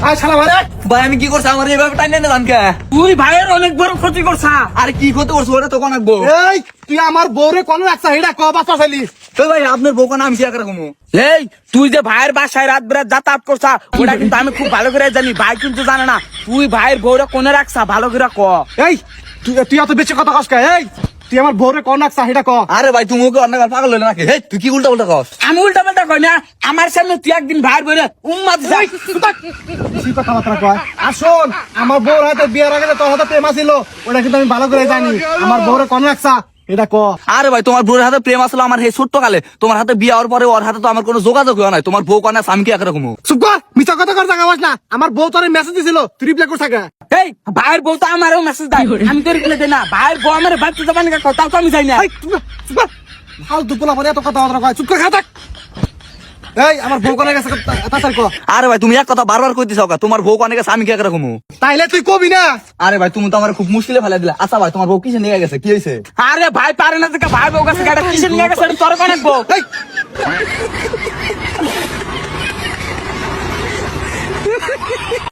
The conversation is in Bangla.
ভাই শালা ভাই ভাই আমি কি করছি আমার এইভাবে টাইনে না জানকে তুই ভাইয়ের অনেক বড় ক্ষতি করছা। আরে কি করতে করছো ওটা তো কোন আঁকবো এই তুই আমার বউরে কোন রাখছা এটা ক বাচ্চা ছেলি ভাই আপনার বউ কোন আমি কি আঁকড়া কমু এই তুই যে ভাইয়ের বাসায় রাত বেরাত যাতায়াত করছা ওটা কিন্তু আমি খুব ভালো করে জানি, ভাই কিন্তু জানে না। তুই ভাইয়ের বউরে কোনে রাখছা ভালো করে ক। এই তুই এত বেশি কথা কস কা? এই তুই আমার বউরে কোন রাখছা এটা ক। আরে ভাই তুমি ওকে অন্য পাগল হইলে নাকি হে তুই কি উল্টা উল্টা কস আমি উল্টা পাল্টা কই না, আমার সামনে তুই একদিন ভাইয়ের বউরে উম্মাদ যাই। কি কথাবার্তা কয়? আসুন আমার বউর হাতে বিয়ের আগে যে তোর হাতে প্রেম ছিল ওটা কিন্তু আমি ভালো করে জানি। আমার বউরে কোন রাখছা এটা ক। আরে ভাই তোমার বউর হাতে প্রেম আসলো আমার হে ছোট্ট কালে, তোমার হাতে বিয়ে হওয়ার পরে ওর হাতে তো আমার কোনো যোগাযোগ হয় নাই। তোমার বউ কোন আমি কি আঁকড়া কমু চুপ কর, মিছা কথা কর জায়গা বাস না। আমার বউ তোর মেসেজ দিছিল তুই রিপ্লাই করছ কা? এই ভাইয়ের বউ তো আমারও মেসেজ দেয়, আমি তো রিপ্লাই দেই না। ভাইয়ের বউ আমার বাচ্চা জবান কা কথা তো আমি জানি না। এই চুপ কর, ফালতু পোলা পরে এত কথাবার্তা কয়। চুপ কর, খা থাক। এই আমার বউ কোন গেছে তাড়াতাড়ি ক। আরে ভাই তুমি এক কথা বারবার কইতেছ কা তোমার বউ কোন গেছে আমি কি আঁকড়া কমু তাইলে তুই কবি না। আরে ভাই তুমি তো আমার খুব মুশকিলে ফেলে দিলা। আচ্ছা ভাই তোমার বউ কিসে নিয়ে গেছে কি হয়েছে আরে ভাই পারে না থেকে ভাই বউ কাছে গাড়ি কিসে নিয়ে গেছে তোর কোন রাখবো। এই